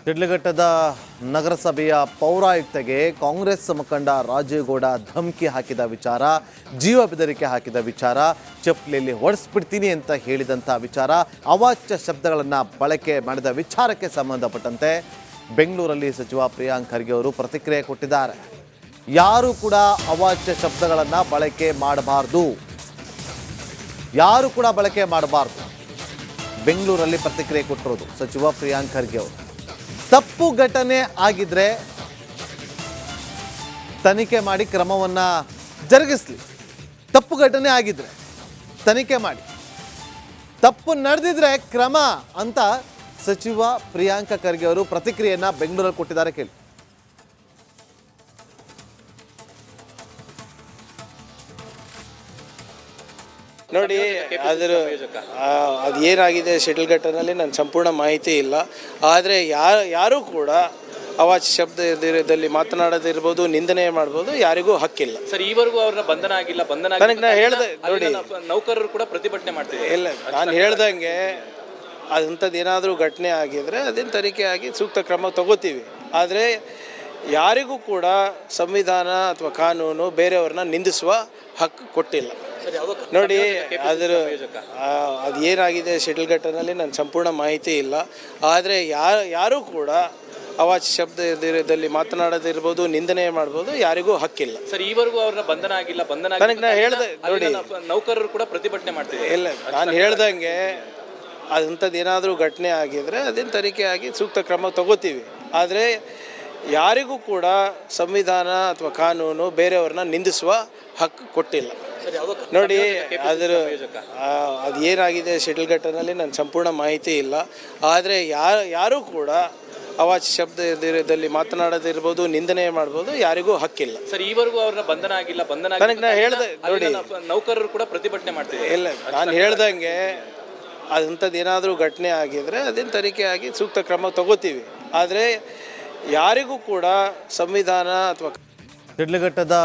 ಶಿಡ್ಲಘಟ್ಟದ ನಗರಸಭೆಯ ಪೌರಾಯುಕ್ತೆಗೆ ಕಾಂಗ್ರೆಸ್ ಮುಖಂಡ ರಾಜೇಗೌಡ ಧಮಕಿ ಹಾಕಿದ ವಿಚಾರ, ಜೀವ ಬೆದರಿಕೆ ಹಾಕಿದ ವಿಚಾರ, ಚಪ್ಪಲಿಯಲ್ಲಿ ಹೊಡೆಸ್ಬಿಡ್ತೀನಿ ಅಂತ ಹೇಳಿದಂಥ ವಿಚಾರ, ಅವಾಚ್ಯ ಶಬ್ದಗಳನ್ನು ಬಳಕೆ ಮಾಡಿದ ವಿಚಾರಕ್ಕೆ ಸಂಬಂಧಪಟ್ಟಂತೆ ಬೆಂಗಳೂರಲ್ಲಿ ಸಚಿವ ಪ್ರಿಯಾಂಕ್ ಖರ್ಗೆ ಅವರು ಪ್ರತಿಕ್ರಿಯೆ ಕೊಟ್ಟಿದ್ದಾರೆ. ಯಾರು ಕೂಡ ಅವಾಚ್ಯ ಶಬ್ದಗಳನ್ನು ಬಳಕೆ ಮಾಡಬಾರ್ದು, ಯಾರು ಕೂಡ ಬಳಕೆ ಮಾಡಬಾರ್ದು. ಬೆಂಗಳೂರಲ್ಲಿ ಪ್ರತಿಕ್ರಿಯೆ ಕೊಟ್ಟಿರೋದು ಸಚಿವ ಪ್ರಿಯಾಂಕ್ ಖರ್ಗೆ ಅವರು. ತಪ್ಪು ಘಟನೆ ಆಗಿದ್ರೆ ತನಿಖೆ ಮಾಡಿ ಕ್ರಮವನ್ನು ಜರುಗಿಸಲಿ. ತಪ್ಪು ಘಟನೆ ಆಗಿದ್ರೆ ತನಿಖೆ ಮಾಡಿ, ತಪ್ಪು ನಡೆದಿದ್ರೆ ಕ್ರಮ ಅಂತ ಸಚಿವ ಪ್ರಿಯಾಂಕ್ ಖರ್ಗೆ ಅವರು ಪ್ರತಿಕ್ರಿಯೆಯನ್ನ ಬೆಂಗಳೂರಲ್ಲಿ ಕೊಟ್ಟಿದ್ದಾರೆ. ಕೇಳಿ. ನೋಡಿ, ಅದು ಏನಾಗಿದೆ ಶಿಡ್ಲಘಟ್ಟನಲ್ಲಿ ನನ್ನ ಸಂಪೂರ್ಣ ಮಾಹಿತಿ ಇಲ್ಲ. ಆದರೆ ಯಾರೂ ಕೂಡ ಅವಾಚ್ಯ ಶಬ್ದದಲ್ಲಿ ಮಾತನಾಡೋದಿರ್ಬೋದು, ನಿಂದನೆ ಮಾಡ್ಬೋದು, ಯಾರಿಗೂ ಹಕ್ಕಿಲ್ಲ. ಸರ್, ಈವರೆಗೂ ಅವ್ರನ್ನ ಬಂಧನ ಆಗಿಲ್ಲ. ನನಗೆ ನಾ ಹೇಳ್ದೆ ನೋಡಿ, ನೌಕರರು ಕೂಡ ಪ್ರತಿಭಟನೆ ಮಾಡ್ತಿದ್ದಾರೆ. ಇಲ್ಲ, ನಾನು ಹೇಳ್ದಂಗೆ ಅಂಥದ್ದು ಏನಾದರೂ ಘಟನೆ ಆಗಿದ್ರೆ ಅದೇನು ತನಿಖೆ ಆಗಿ ಸೂಕ್ತ ಕ್ರಮ ತಗೋತೀವಿ. ಆದರೆ ಯಾರಿಗೂ ಕೂಡ ಸಂವಿಧಾನ ಅಥವಾ ಕಾನೂನು ಬೇರೆಯವ್ರನ್ನ ನಿಂದಿಸುವ ಹಕ್ಕು ಕೊಟ್ಟಿಲ್ಲ. ನೋಡಿ, ಅದು ಏನಾಗಿದೆ ಶಿಡ್ಲಘಟ್ಟನಲ್ಲಿ ನನ್ನ ಸಂಪೂರ್ಣ ಮಾಹಿತಿ ಇಲ್ಲ. ಆದರೆ ಯಾರೂ ಕೂಡ ಅವಾಚ್ಯ ಶಬ್ದದಲ್ಲಿ ಮಾತನಾಡೋದಿರ್ಬೋದು, ನಿಂದನೆ ಮಾಡ್ಬೋದು, ಯಾರಿಗೂ ಹಕ್ಕಿಲ್ಲ. ಸರ್, ಈವರೆಗೂ ಅವ್ರನ್ನ ಬಂಧನ ಆಗಿಲ್ಲ. ನನಗೆ ನಾ ಹೇಳ್ದೆ ನೋಡಿ, ನೌಕರರು ಕೂಡ ಪ್ರತಿಭಟನೆ ಮಾಡ್ತಿದ್ದಾರೆ. ಇಲ್ಲ, ನಾನು ಹೇಳ್ದಂಗೆ ಅಂಥದ್ದು ಏನಾದರೂ ಘಟನೆ ಆಗಿದ್ರೆ ಅದೇನು ತನಿಖೆ ಆಗಿ ಸೂಕ್ತ ಕ್ರಮ ತಗೋತೀವಿ. ಆದರೆ ಯಾರಿಗೂ ಕೂಡ ಸಂವಿಧಾನ ಅಥವಾ ಕಾನೂನು ಬೇರೆಯವ್ರನ್ನ ನಿಂದಿಸುವ ಹಕ್ಕು ಕೊಟ್ಟಿಲ್ಲ. ನೋಡಿ, ಅದು ಏನಾಗಿದೆ ಶಿಡ್ಲಘಟ್ಟನಲ್ಲಿ ನನ್ನ ಸಂಪೂರ್ಣ ಮಾಹಿತಿ ಇಲ್ಲ. ಆದರೆ ಯಾರೂ ಕೂಡ ಅವಾಚ್ಯ ಶಬ್ದದಲ್ಲಿ ಮಾತನಾಡೋದಿರ್ಬೋದು, ನಿಂದನೆ ಮಾಡ್ಬೋದು, ಯಾರಿಗೂ ಹಕ್ಕಿಲ್ಲ. ಸರ್, ಈವರೆಗೂ ಅವ್ರನ್ನ ಬಂಧನ ಆಗಿಲ್ಲ. ನನಗೆ ನಾ ಹೇಳ್ದೆ ನೋಡಿ, ನೌಕರರು ಕೂಡ ಪ್ರತಿಭಟನೆ ಮಾಡ್ತಿದ್ದಾರೆ. ಇಲ್ಲ, ನಾನು ಹೇಳ್ದಂಗೆ ಅಂಥದ್ದು ಏನಾದರೂ ಘಟನೆ ಆಗಿದ್ರೆ ಅದೇನು ತನಿಖೆ ಆಗಿ ಸೂಕ್ತ ಕ್ರಮ ತಗೋತೀವಿ. ಆದರೆ ಯಾರಿಗೂ ಕೂಡ ಸಂವಿಧಾನ ಅಥವಾ ಶಿಡ್ಲಘಟ್ಟದ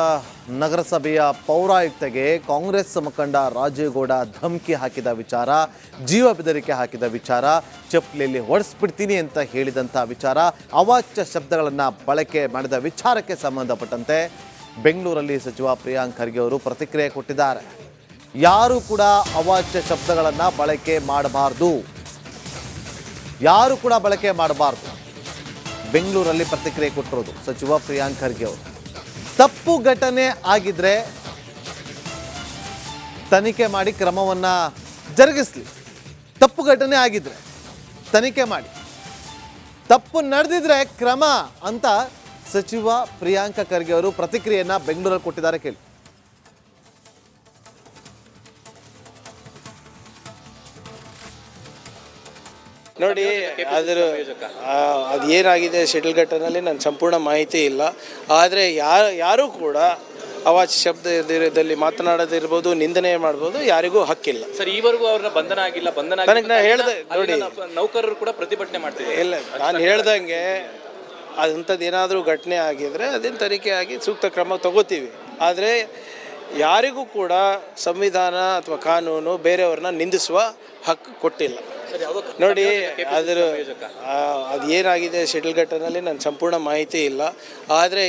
ನಗರಸಭೆಯ ಪೌರಾಯುಕ್ತೆಗೆ ಕಾಂಗ್ರೆಸ್ ಮುಖಂಡ ರಾಜೇಗೌಡ ಧಮಕಿ ಹಾಕಿದ ವಿಚಾರ, ಜೀವ ಬೆದರಿಕೆ ಹಾಕಿದ ವಿಚಾರ, ಚಪ್ಪಲಿಯಲ್ಲಿ ಹೊಡೆಸ್ಬಿಡ್ತೀನಿ ಅಂತ ಹೇಳಿದಂಥ ವಿಚಾರ, ಅವಾಚ್ಯ ಶಬ್ದಗಳನ್ನು ಬಳಕೆ ಮಾಡಿದ ವಿಚಾರಕ್ಕೆ ಸಂಬಂಧಪಟ್ಟಂತೆ ಬೆಂಗಳೂರಲ್ಲಿ ಸಚಿವ ಪ್ರಿಯಾಂಕ್ ಖರ್ಗೆ ಅವರು ಪ್ರತಿಕ್ರಿಯೆ ಕೊಟ್ಟಿದ್ದಾರೆ. ಯಾರು ಕೂಡ ಅವಾಚ್ಯ ಶಬ್ದಗಳನ್ನು ಬಳಕೆ ಮಾಡಬಾರ್ದು, ಯಾರು ಕೂಡ ಬಳಕೆ ಮಾಡಬಾರ್ದು. ಬೆಂಗಳೂರಲ್ಲಿ ಪ್ರತಿಕ್ರಿಯೆ ಕೊಟ್ಟಿರೋದು ಸಚಿವ ಪ್ರಿಯಾಂಕ್ ಖರ್ಗೆ ಅವರು. ತಪ್ಪು ಘಟನೆ ಆಗಿದ್ರೆ ತನಿಖೆ ಮಾಡಿ ಕ್ರಮವನ್ನು ಜರುಗಿಸಲಿ. ತಪ್ಪು ಘಟನೆ ಆಗಿದ್ರೆ ತನಿಖೆ ಮಾಡಿ, ತಪ್ಪು ನಡೆದಿದ್ರೆ ಕ್ರಮ ಅಂತ ಸಚಿವ ಪ್ರಿಯಾಂಕ್ ಖರ್ಗೆ ಅವರು ಪ್ರತಿಕ್ರಿಯೆಯನ್ನ ಬೆಂಗಳೂರಲ್ಲಿ ಕೊಟ್ಟಿದ್ದಾರೆ. ಕೇಳಿ. ನೋಡಿ, ಅದು ಏನಾಗಿದೆ ಶಿಡ್ಲಘಟ್ಟನಲ್ಲಿ ನನ್ನ ಸಂಪೂರ್ಣ ಮಾಹಿತಿ ಇಲ್ಲ. ಆದರೆ ಯಾರೂ ಕೂಡ ಅವಾಚ್ಯ ಶಬ್ದದಲ್ಲಿ ಮಾತನಾಡೋದಿರ್ಬೋದು, ನಿಂದನೆ ಮಾಡ್ಬೋದು, ಯಾರಿಗೂ ಹಕ್ಕಿಲ್ಲ. ಸರ್, ಈವರೆಗೂ ಅವ್ರನ್ನ ಬಂಧನ ಆಗಿಲ್ಲ. ನನಗೆ ನಾ ಹೇಳ್ದೆ ನೋಡಿ, ನೌಕರರು ಕೂಡ ಪ್ರತಿಭಟನೆ ಮಾಡ್ತಿದ್ದಾರೆ. ಇಲ್ಲ, ನಾನು ಹೇಳ್ದಂಗೆ ಅಂಥದ್ದು ಏನಾದರೂ ಘಟನೆ ಆಗಿದ್ರೆ ಅದೇನು ತನಿಖೆ ಆಗಿ ಸೂಕ್ತ ಕ್ರಮ ತಗೋತೀವಿ. ಆದರೆ ಯಾರಿಗೂ ಕೂಡ ಸಂವಿಧಾನ ಅಥವಾ ಕಾನೂನು ಬೇರೆಯವ್ರನ್ನ ನಿಂದಿಸುವ ಹಕ್ಕು ಕೊಟ್ಟಿಲ್ಲ. ನೋಡಿ, ಅದು ಏನಾಗಿದೆ ಶಿಡ್ಲಘಟ್ಟನಲ್ಲಿ ನನ್ನ ಸಂಪೂರ್ಣ ಮಾಹಿತಿ ಇಲ್ಲ. ಆದರೆ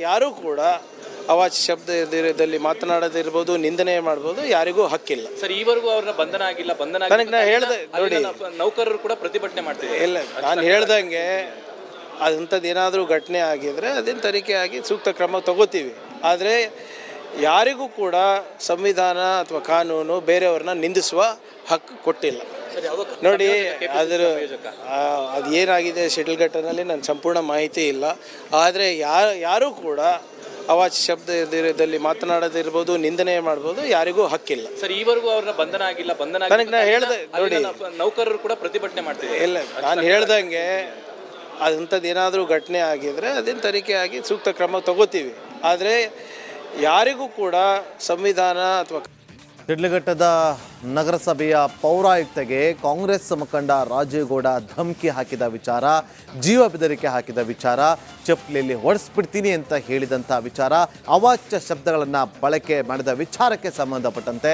ಯಾರೂ ಕೂಡ ಅವಾಚ್ಯ ಶಬ್ದದಲ್ಲಿ ಮಾತನಾಡೋದಿರ್ಬೋದು, ನಿಂದನೆ ಮಾಡ್ಬೋದು, ಯಾರಿಗೂ ಹಕ್ಕಿಲ್ಲ. ಸರ್, ಈವರೆಗೂ ಅವ್ರನ್ನ ಬಂಧನ ಆಗಿಲ್ಲ. ನನಗೆ ನಾ ಹೇಳ್ದೆ ನೋಡಿ, ನೌಕರರು ಕೂಡ ಪ್ರತಿಭಟನೆ ಮಾಡ್ತಿದ್ದಾರೆ. ಇಲ್ಲ, ನಾನು ಹೇಳ್ದಂಗೆ ಅಂಥದ್ದು ಏನಾದರೂ ಘಟನೆ ಆಗಿದ್ರೆ ಅದೇನು ತನಿಖೆ ಆಗಿ ಸೂಕ್ತ ಕ್ರಮ ತಗೋತೀವಿ. ಆದರೆ ಯಾರಿಗೂ ಕೂಡ ಸಂವಿಧಾನ ಅಥವಾ ಕಾನೂನು ಬೇರೆಯವ್ರನ್ನ ನಿಂದಿಸುವ ಹಕ್ಕು ಕೊಟ್ಟಿಲ್ಲ. ನೋಡಿ, ಅದು ಏನಾಗಿದೆ ಶಿಡ್ಲಘಟ್ಟನಲ್ಲಿ ನನ್ನ ಸಂಪೂರ್ಣ ಮಾಹಿತಿ ಇಲ್ಲ. ಆದರೆ ಯಾರೂ ಕೂಡ ಅವಾಚ್ಯ ಶಬ್ದದಲ್ಲಿ ಮಾತನಾಡೋದಿರ್ಬೋದು, ನಿಂದನೆ ಮಾಡ್ಬೋದು, ಯಾರಿಗೂ ಹಕ್ಕಿಲ್ಲ. ಸರ್, ಈವರೆಗೂ ಅವ್ರನ್ನ ಬಂಧನ ಆಗಿಲ್ಲ. ನನಗೆ ನಾ ಹೇಳ್ದೆ ನೋಡಿ, ನೌಕರರು ಕೂಡ ಪ್ರತಿಭಟನೆ ಮಾಡ್ತಿದ್ದಾರೆ. ಇಲ್ಲ, ನಾನು ಹೇಳ್ದಂಗೆ ಅಂಥದ್ದು ಏನಾದರೂ ಘಟನೆ ಆಗಿದ್ರೆ ಅದೇನು ತನಿಖೆ ಆಗಿ ಸೂಕ್ತ ಕ್ರಮ ತಗೋತೀವಿ. ಆದರೆ ಯಾರಿಗೂ ಕೂಡ ಸಂವಿಧಾನ ಅಥವಾ ಶಿಡ್ಲಘಟ್ಟದ ನಗರಸಭೆಯ ಪೌರಾಯುಕ್ತೆಗೆ ಕಾಂಗ್ರೆಸ್ ಮುಖಂಡ ರಾಜೇಗೌಡ ಧಮಕಿ ಹಾಕಿದ ವಿಚಾರ, ಜೀವ ಬೆದರಿಕೆ ಹಾಕಿದ ವಿಚಾರ, ಚಪ್ಪಲಿಯಲ್ಲಿ ಹೊಡೆಸ್ಬಿಡ್ತೀನಿ ಅಂತ ಹೇಳಿದಂಥ ವಿಚಾರ, ಅವಾಚ್ಯ ಶಬ್ದಗಳನ್ನು ಬಳಕೆ ಮಾಡಿದ ವಿಚಾರಕ್ಕೆ ಸಂಬಂಧಪಟ್ಟಂತೆ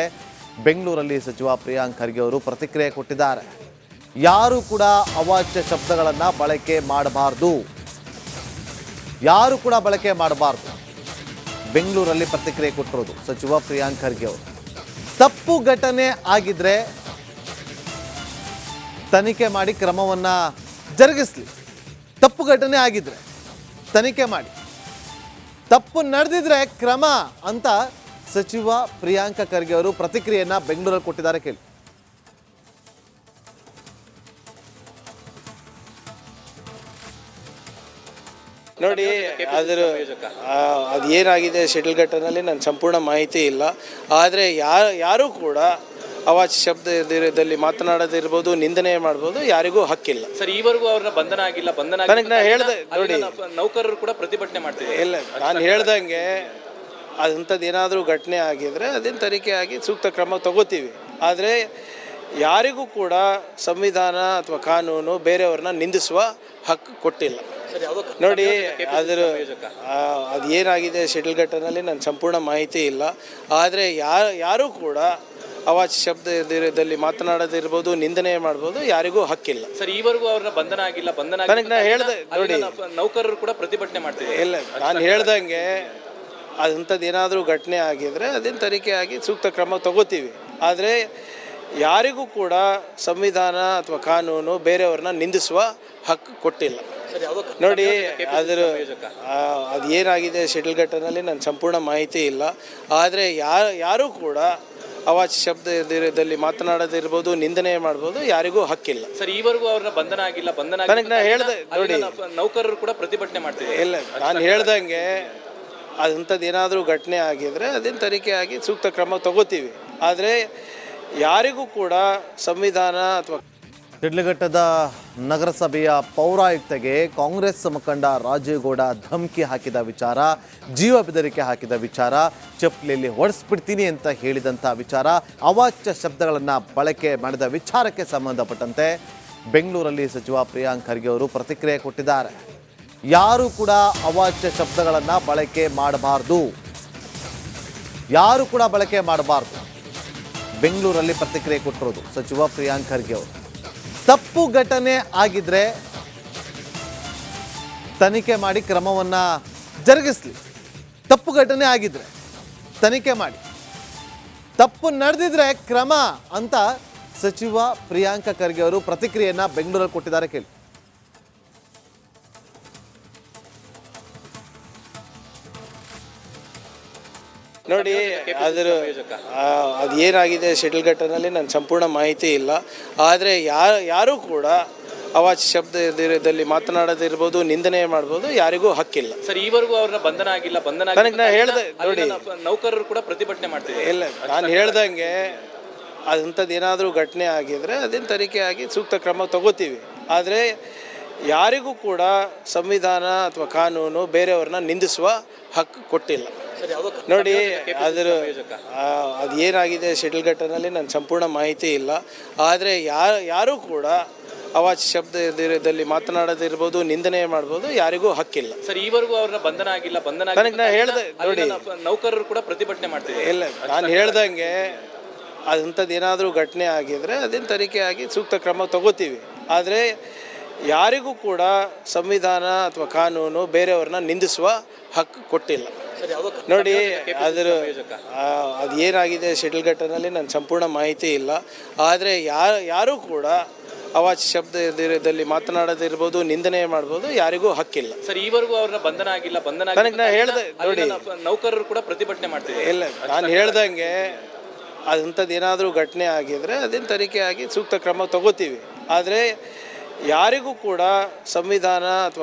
ಬೆಂಗಳೂರಲ್ಲಿ ಸಚಿವ ಪ್ರಿಯಾಂಕ್ ಖರ್ಗೆ ಅವರು ಪ್ರತಿಕ್ರಿಯೆ ಕೊಟ್ಟಿದ್ದಾರೆ. ಯಾರು ಕೂಡ ಅವಾಚ್ಯ ಶಬ್ದಗಳನ್ನು ಬಳಕೆ ಮಾಡಬಾರ್ದು, ಯಾರು ಕೂಡ ಬಳಕೆ ಮಾಡಬಾರ್ದು. ಬೆಂಗಳೂರಲ್ಲಿ ಪ್ರತಿಕ್ರಿಯೆ ಕೊಟ್ಟಿರೋದು ಸಚಿವ ಪ್ರಿಯಾಂಕ್ ಖರ್ಗೆ ಅವರು. ತಪ್ಪು ಘಟನೆ ಆಗಿದ್ರೆ ತನಿಖೆ ಮಾಡಿ ಕ್ರಮವನ್ನ ಜರುಗಿಸಲಿ. ತಪ್ಪು ಘಟನೆ ಆಗಿದ್ರೆ ತನಿಖೆ ಮಾಡಿ, ತಪ್ಪು ನಡೆದಿದ್ರೆ ಕ್ರಮ ಅಂತ ಸಚಿವ ಪ್ರಿಯಾಂಕ ಖರ್ಗೆ ಅವರು ಪ್ರತಿಕ್ರಿಯೆಯನ್ನ ಬೆಂಗಳೂರಲ್ಲಿ ಕೊಟ್ಟಿದ್ದಾರೆ. ಕೇಳಿ. ನೋಡಿ, ಅದು ಏನಾಗಿದೆ ಶೆಟ್ಲ್ ಘಟ್ಟನಲ್ಲಿ ನನ್ನ ಸಂಪೂರ್ಣ ಮಾಹಿತಿ ಇಲ್ಲ. ಆದರೆ ಯಾರೂ ಕೂಡ ಅವಾಚ್ಯ ಶಬ್ದದಲ್ಲಿ ಮಾತನಾಡೋದಿರ್ಬೋದು, ನಿಂದನೆ ಮಾಡ್ಬೋದು, ಯಾರಿಗೂ ಹಕ್ಕಿಲ್ಲ. ಸರ್, ಈವರೆಗೂ ಅವ್ರನ್ನ ಬಂಧನ ಆಗಿಲ್ಲ. ನನಗೆ ನಾ ಹೇಳ್ದೆ ನೋಡಿ, ನೌಕರರು ಕೂಡ ಪ್ರತಿಭಟನೆ ಮಾಡ್ತಿದ್ದಾರೆ. ಇಲ್ಲ, ನಾನು ಹೇಳ್ದಂಗೆ ಅಂಥದ್ದು ಏನಾದರೂ ಘಟನೆ ಆಗಿದ್ರೆ ಅದೇನು ತನಿಖೆ ಆಗಿ ಸೂಕ್ತ ಕ್ರಮ ತಗೋತೀವಿ. ಆದರೆ ಯಾರಿಗೂ ಕೂಡ ಸಂವಿಧಾನ ಅಥವಾ ಕಾನೂನು ಬೇರೆಯವ್ರನ್ನ ನಿಂದಿಸುವ ಹಕ್ಕು ಕೊಟ್ಟಿಲ್ಲ. ನೋಡಿ, ಅದು ಏನಾಗಿದೆ ಶೆಟ್ಲ್ ಘಟ್ಟನಲ್ಲಿ ನನ್ನ ಸಂಪೂರ್ಣ ಮಾಹಿತಿ ಇಲ್ಲ. ಆದರೆ ಯಾರೂ ಕೂಡ ಅವಾಚ್ಯ ಶಬ್ದದಲ್ಲಿ ಮಾತನಾಡೋದಿರ್ಬೋದು, ನಿಂದನೆ ಮಾಡ್ಬೋದು, ಯಾರಿಗೂ ಹಕ್ಕಿಲ್ಲ. ಸರ್, ಈವರೆಗೂ ಅವ್ರನ್ನ ಬಂಧನ ಆಗಿಲ್ಲ. ನನಗೆ ನಾ ಹೇಳ್ದೆ ನೋಡಿ, ನೌಕರರು ಕೂಡ ಪ್ರತಿಭಟನೆ ಮಾಡ್ತಿದ್ದಾರೆ. ಇಲ್ಲ, ನಾನು ಹೇಳ್ದಂಗೆ ಅಂಥದ್ದು ಏನಾದರೂ ಘಟನೆ ಆಗಿದ್ರೆ ಅದೇನು ತನಿಖೆ ಆಗಿ ಸೂಕ್ತ ಕ್ರಮ ತಗೋತೀವಿ. ಆದರೆ ಯಾರಿಗೂ ಕೂಡ ಸಂವಿಧಾನ ಅಥವಾ ಕಾನೂನು ಬೇರೆಯವ್ರನ್ನ ನಿಂದಿಸುವ ಹಕ್ಕು ಕೊಟ್ಟಿಲ್ಲ. ನೋಡಿ, ಅದು ಏನಾಗಿದೆ ಶೆಟ್ಲ್ ಘಟ್ಟನಲ್ಲಿ ನನ್ನ ಸಂಪೂರ್ಣ ಮಾಹಿತಿ ಇಲ್ಲ. ಆದರೆ ಯಾರೂ ಕೂಡ ಅವಾಚ್ಯ ಶಬ್ದದಲ್ಲಿ ಮಾತನಾಡೋದಿರ್ಬೋದು, ನಿಂದನೆ ಮಾಡ್ಬೋದು, ಯಾರಿಗೂ ಹಕ್ಕಿಲ್ಲ. ಸರ್, ಈವರೆಗೂ ಅವ್ರನ್ನ ಬಂಧನ ಆಗಿಲ್ಲ. ನನಗೆ ನಾ ಹೇಳ್ದೆ ನೋಡಿ, ನೌಕರರು ಕೂಡ ಪ್ರತಿಭಟನೆ ಮಾಡ್ತಿದ್ದಾರೆ. ಇಲ್ಲ, ನಾನು ಹೇಳ್ದಂಗೆ ಅಂಥದ್ದು ಏನಾದರೂ ಘಟನೆ ಆಗಿದ್ರೆ ಅದೇನು ತನಿಖೆ ಆಗಿ ಸೂಕ್ತ ಕ್ರಮ ತಗೋತೀವಿ. ಆದರೆ ಯಾರಿಗೂ ಕೂಡ ಸಂವಿಧಾನ ಅಥವಾ ಶಿಡ್ಲಘಟ್ಟದ ನಗರಸಭೆಯ ಪೌರಾಯುಕ್ತೆಗೆ ಕಾಂಗ್ರೆಸ್ ಮುಖಂಡ ರಾಜೀವ್ ಗೌಡ ಧಮಕಿ ಹಾಕಿದ ವಿಚಾರ, ಜೀವ ಬೆದರಿಕೆ ಹಾಕಿದ ವಿಚಾರ, ಚಪ್ಪಲಿಯಲ್ಲಿ ಹೊಡೆಸ್ಬಿಡ್ತೀನಿ ಅಂತ ಹೇಳಿದಂಥ ವಿಚಾರ, ಅವಾಚ್ಯ ಶಬ್ದಗಳನ್ನು ಬಳಕೆ ಮಾಡಿದ ವಿಚಾರಕ್ಕೆ ಸಂಬಂಧಪಟ್ಟಂತೆ ಬೆಂಗಳೂರಲ್ಲಿ ಸಚಿವ ಪ್ರಿಯಾಂಕ್ ಖರ್ಗೆ ಅವರು ಪ್ರತಿಕ್ರಿಯೆ ಕೊಟ್ಟಿದ್ದಾರೆ. ಯಾರು ಕೂಡ ಅವಾಚ್ಯ ಶಬ್ದಗಳನ್ನು ಬಳಕೆ ಮಾಡಬಾರ್ದು, ಯಾರು ಕೂಡ ಬಳಕೆ ಮಾಡಬಾರ್ದು. ಬೆಂಗಳೂರಲ್ಲಿ ಪ್ರತಿಕ್ರಿಯೆ ಕೊಟ್ಟಿರೋದು ಸಚಿವ ಪ್ರಿಯಾಂಕ್ ಖರ್ಗೆ ಅವರು. ತಪ್ಪು ಘಟನೆ ಆಗಿದ್ರೆ ತನಿಖೆ ಮಾಡಿ ಕ್ರಮವನ್ನ ಜರುಗಿಸಲಿ. ತಪ್ಪು ಘಟನೆ ಆಗಿದ್ರೆ ತನಿಖೆ ಮಾಡಿ, ತಪ್ಪು ನಡೆದಿದ್ರೆ ಕ್ರಮ ಅಂತ ಸಚಿವ ಪ್ರಿಯಾಂಕ ಖರ್ಗೆ ಅವರು ಪ್ರತಿಕ್ರಿಯೆಯನ್ನ ಬೆಂಗಳೂರಲ್ಲಿ ಕೊಟ್ಟಿದ್ದಾರೆ. ಕೇಳಿ. ನೋಡಿ, ಅದು ಏನಾಗಿದೆ ಶೆಟ್ಲ್ ಘಟ್ಟನಲ್ಲಿ ನನ್ನ ಸಂಪೂರ್ಣ ಮಾಹಿತಿ ಇಲ್ಲ. ಆದರೆ ಯಾರೂ ಕೂಡ ಅವಾಚ್ಯ ಶಬ್ದದಲ್ಲಿ ಮಾತನಾಡೋದಿರ್ಬೋದು, ನಿಂದನೆ ಮಾಡ್ಬೋದು, ಯಾರಿಗೂ ಹಕ್ಕಿಲ್ಲ. ಸರ್, ಈವರೆಗೂ ಅವ್ರನ್ನ ಬಂಧನ ಆಗಿಲ್ಲ. ನನಗೆ ನಾ ಹೇಳ್ದೆ ನೋಡಿ, ನೌಕರರು ಕೂಡ ಪ್ರತಿಭಟನೆ ಮಾಡ್ತಿದ್ದಾರೆ. ಇಲ್ಲ, ನಾನು ಹೇಳ್ದಂಗೆ ಅಂಥದ್ದು ಏನಾದರೂ ಘಟನೆ ಆಗಿದ್ರೆ ಅದೇನು ತನಿಖೆ ಆಗಿ ಸೂಕ್ತ ಕ್ರಮ ತಗೋತೀವಿ. ಆದರೆ ಯಾರಿಗೂ ಕೂಡ ಸಂವಿಧಾನ ಅಥವಾ ಕಾನೂನು ಬೇರೆಯವ್ರನ್ನ ನಿಂದಿಸುವ ಹಕ್ಕು ಕೊಟ್ಟಿಲ್ಲ. ನೋಡಿ, ಅದು ಏನಾಗಿದೆ ಶೆಟ್ಲ್ ಘಟ್ಟನಲ್ಲಿ ನನ್ನ ಸಂಪೂರ್ಣ ಮಾಹಿತಿ ಇಲ್ಲ. ಆದರೆ ಯಾರೂ ಕೂಡ ಅವಾಚ್ಯ ಶಬ್ದದಲ್ಲಿ ಮಾತನಾಡೋದಿರ್ಬೋದು, ನಿಂದನೆ ಮಾಡ್ಬೋದು, ಯಾರಿಗೂ ಹಕ್ಕಿಲ್ಲ. ಸರ್, ಈವರೆಗೂ ಅವ್ರನ್ನ ಬಂಧನ ಆಗಿಲ್ಲ. ನನಗೆ ನಾ ಹೇಳ್ದೆ ನೋಡಿ, ನೌಕರರು ಕೂಡ ಪ್ರತಿಭಟನೆ ಮಾಡ್ತಿದ್ದಾರೆ. ಇಲ್ಲ, ನಾನು ಹೇಳ್ದಂಗೆ ಅಂಥದ್ದು ಏನಾದರೂ ಘಟನೆ ಆಗಿದ್ರೆ ಅದೇನು ತನಿಖೆ ಆಗಿ ಸೂಕ್ತ ಕ್ರಮ ತಗೋತೀವಿ. ಆದರೆ ಯಾರಿಗೂ ಕೂಡ ಸಂವಿಧಾನ ಅಥವಾ ಕಾನೂನು ಬೇರೆಯವ್ರನ್ನ ನಿಂದಿಸುವ ಹಕ್ಕು ಕೊಟ್ಟಿಲ್ಲ. ನೋಡಿ, ಅದು ಏನಾಗಿದೆ ಶೆಟ್ಲ್ ಘಟ್ಟನಲ್ಲಿ ನನ್ನ ಸಂಪೂರ್ಣ ಮಾಹಿತಿ ಇಲ್ಲ. ಆದರೆ ಯಾರೂ ಕೂಡ ಅವಾಚ್ಯ ಶಬ್ದದಲ್ಲಿ ಮಾತನಾಡೋದಿರ್ಬೋದು, ನಿಂದನೆ ಮಾಡ್ಬೋದು, ಯಾರಿಗೂ ಹಕ್ಕಿಲ್ಲ. ಸರ್, ಈವರೆಗೂ ಅವ್ರನ್ನ ಬಂಧನ ಆಗಿಲ್ಲ. ನನಗೆ ನಾ ಹೇಳ್ದೆ ನೋಡಿ, ನೌಕರರು ಕೂಡ ಪ್ರತಿಭಟನೆ ಮಾಡ್ತಿದ್ದಾರೆ. ಇಲ್ಲ, ನಾನು ಹೇಳ್ದಂಗೆ ಅಂಥದ್ದು ಏನಾದರೂ ಘಟನೆ ಆಗಿದ್ರೆ ಅದೇನು ತನಿಖೆ ಆಗಿ ಸೂಕ್ತ ಕ್ರಮ ತಗೋತೀವಿ. ಆದರೆ ಯಾರಿಗೂ ಕೂಡ ಸಂವಿಧಾನ ಅಥವಾ